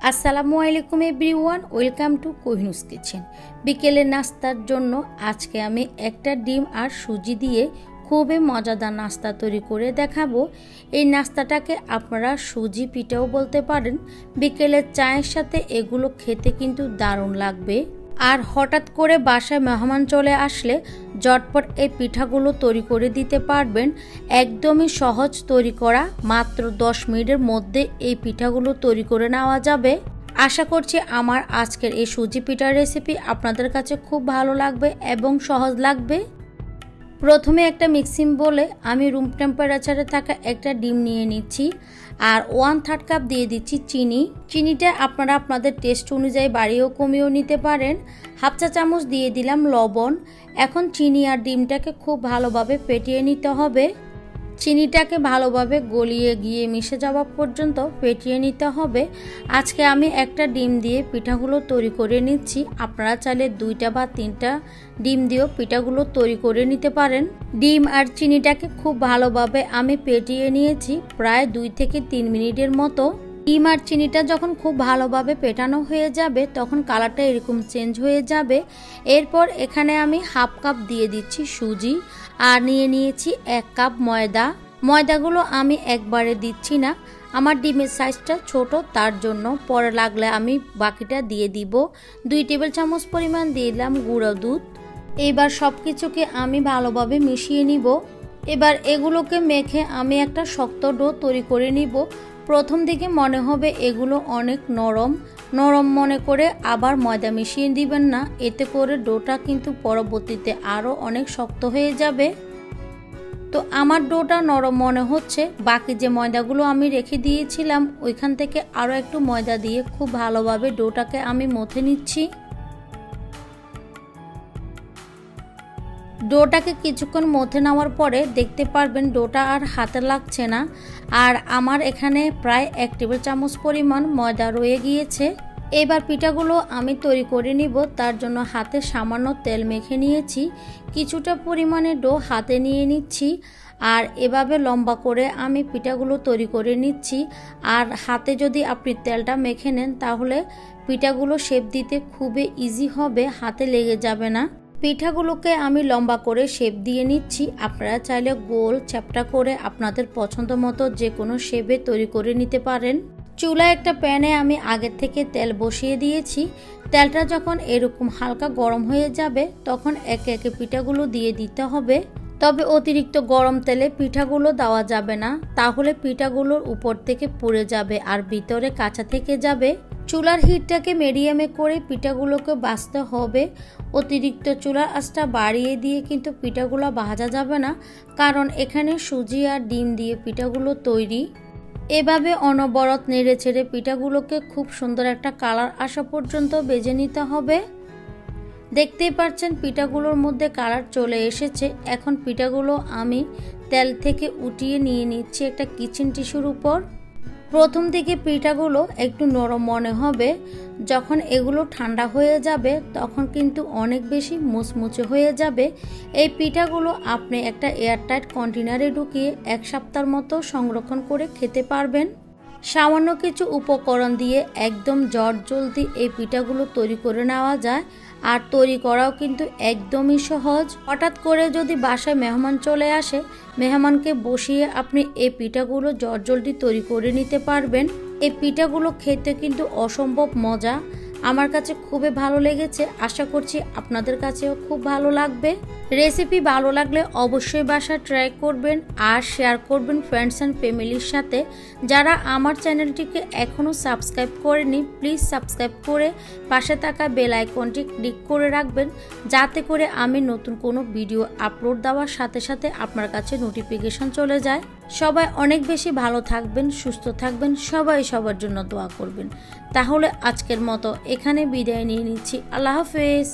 আসসালামু আলাইকুম everyone, welcome to কোহিনুস kitchen. বিকেলের নাস্তার জন্য আজকে আমি একটা ডিম আর সুজি দিয়ে খুবই মজাদার নাস্তা তৈরি করে দেখাবো। এই নাস্তাটাকে আপনারা সুজি পিঠাও বলতে পারেন। বিকেলের চায়ের সাথে এগুলো খেতে কিন্তু দারুণ লাগবে। আর হঠাৎ করে বাসায় মেহমান চলে আসলে ঝটপট এই পিঠাগুলো তৈরি করে দিতে পারবেন। একদমই সহজ তৈরি করা, মাত্র 10 মিনিটের মধ্যে এই পিঠাগুলো তৈরি করে নেওয়া যাবে। আশা করছি আমার আজকের এই সুজি পিঠার রেসিপি আপনাদের কাছে খুব ভালো লাগবে এবং সহজ লাগবে। প্রথমে একটা মিক্সিং বলে আমি রুম টেম্পারেচারে থাকা একটা ডিম নিয়ে নিচ্ছি আর 1/3 কাপ দিয়ে দিচ্ছি চিনি। চিনিটা আপনারা আপনাদের টেস্ট অনুযায়ী বাড়িয়েও কমিয়েও নিতে পারেন। হাফ চা চামচ দিয়ে দিলাম লবণ। এখন চিনি আর ডিমটাকে খুব ভালোভাবে ফেটিয়ে নিতে হবে। চিনিটাকে ভালোভাবে গলিয়ে গিয়ে মিশে যাওয়া পর্যন্ত ফেটিয়ে নিতে হবে। আজকে আমি একটা ডিম দিয়ে পিঠাগুলো তৈরি করে নিচ্ছি। আপনারা চাইলে 2টা বা 3টা ডিম দিয়েও পিঠাগুলো তৈরি করে নিতে পারেন। ডিম আর চিনিটাকে খুব ভালোভাবে আমি ফেটিয়ে নিয়েছি প্রায় 2 থেকে 3 মিনিটের মতো। ডিম আর চিনিটা যখন খুব ভালোভাবে পেটানো হয়ে যাবে তখন কালারটা এরকম চেঞ্জ হয়ে যাবে। এরপর এখানে আমি হাফ কাপ দিয়ে দিচ্ছি সুজি আর নিয়ে নিয়েছি 1 কাপ ময়দা। ময়দাগুলো আমি একবারে দিচ্ছি না, আমার ডিমের সাইজটা ছোট, তার জন্য পরে লাগলে আমি বাকিটা দিয়ে দিব। 2 টেবিল চামচ পরিমাণ দিলাম গুঁড়ো দুধ। এবার সব কিছুকে আমি ভালোভাবে মিশিয়ে নিব। এবার এগুলোকে মেখে আমি একটা শক্ত ডো তৈরি করে নিব। প্রথম দিকে মনে হবে এগুলো অনেক নরম মনে করে আবার ময়দা মিশিয়ে দিবেন না, এতে করে ডোটা কিন্তু পরবর্তীতে আরও অনেক শক্ত হয়ে যাবে। তো আমার ডোটা নরম মনে হচ্ছে, বাকি যে ময়দাগুলো আমি রেখে দিয়েছিলাম ওইখান থেকে আরও একটু ময়দা দিয়ে খুব ভালোভাবে ডোটাকে আমি মথে নিচ্ছি। ডোটাকে কিছুক্ষণ মথে নেওয়ার পরে দেখতে পারবেন ডোটা আর হাতে লাগছে না। আর আমার এখানে প্রায় 1 টেবিল চামচ পরিমাণ ময়দা রয়ে গিয়েছে। এবার পিঠাগুলো আমি তৈরি করে নিব, তার জন্য হাতে সামান্য তেল মেখে নিয়েছি। কিছুটা পরিমাণে ডো হাতে নিয়ে নিচ্ছি আর এভাবে লম্বা করে আমি পিঠাগুলো তৈরি করে নিচ্ছি। আর হাতে যদি আপনি তেলটা মেখে নেন তাহলে পিঠাগুলো শেপ দিতে খুবই ইজি হবে, হাতে লেগে যাবে না। পিঠাগুলোকে আমি লম্বা করে শেপ দিয়ে নিচ্ছি। আপনারা চাইলে গোল চ্যাপ্টা করে আপনাদের পছন্দ মতো যে কোনো শেপে তৈরি করে নিতে পারেন। চুলায় একটা প্যানে আমি আগের থেকে তেল বসিয়ে দিয়েছি। তেলটা যখন এরকম হালকা গরম হয়ে যাবে তখন একে একে পিঠাগুলো দিয়ে দিতে হবে। তবে অতিরিক্ত গরম তেলে পিঠাগুলো দেওয়া যাবে না, তাহলে পিঠাগুলোর উপর থেকে পুড়ে যাবে আর ভিতরে কাঁচা থেকে যাবে। চুলার হিটটাকে মিডিয়ামে করে পিঠাগুলোকে ভাজতে হবে। অতিরিক্ত চুলার আঁচটা বাড়িয়ে দিয়ে কিন্তু পিঠাগুলো ভাজা যাবে না, কারণ এখানে সুজি আর ডিম দিয়ে পিঠাগুলো তৈরি। এভাবে অনবরত নেড়ে ছেড়ে পিঠাগুলোকে খুব সুন্দর একটা কালার আসা পর্যন্ত ভেজে নিতে হবে। দেখতেই পাচ্ছেন পিঠাগুলোর মধ্যে কালার চলে এসেছে। এখন পিঠাগুলো আমি তেল থেকে উঠিয়ে নিয়ে নিচ্ছি একটা কিচেন টিস্যুর উপর। প্রথম দিকে পিঠাগুলো একটু নরম মনে হবে, যখন এগুলো ঠান্ডা হয়ে যাবে তখন কিন্তু অনেক বেশি মুচমুচে হয়ে যাবে। এই পিঠাগুলো আপনি একটা এয়ারটাইট কন্টেনারে ঢুকিয়ে 1 সপ্তাহের মতো সংরক্ষণ করে খেতে পারবেন। সামান্য কিছু উপকরণ দিয়ে একদম জলদি এই পিঠাগুলো তৈরি করে নেওয়া যায় আর তৈরি করাও কিন্তু একদমই সহজ। হঠাৎ করে যদি বাসায় মেহমান চলে আসে, মেহমানকে বসিয়ে আপনি এই পিঠাগুলো জলদি তৈরি করে নিতে পারবেন। এই পিঠাগুলো খেতে কিন্তু অসম্ভব মজা, আমার কাছে খুবই ভালো লেগেছে। আশা করছি আপনাদের কাছেও খুব ভালো লাগবে। রেসিপি ভালো লাগলে অবশ্যই বাসায় ট্রাই করবেন আর শেয়ার করবেন ফ্রেন্ডস অ্যান্ড ফ্যামিলির সাথে। যারা আমার চ্যানেলটিকে এখনও সাবস্ক্রাইব করেনি প্লিজ সাবস্ক্রাইব করে পাশে থাকা বেল আইকনটি ক্লিক করে রাখবেন, যাতে করে আমি নতুন কোনো ভিডিও আপলোড দেওয়ার সাথে সাথে আপনার কাছে নোটিফিকেশন চলে যায়। সবাই অনেক বেশি ভালো থাকবেন, সুস্থ থাকবেন, সবাই সবার জন্য দোয়া করবেন। তাহলে আজকের মতো এখানে বিদায় নিয়ে নিচ্ছি। আল্লাহ হাফেজ।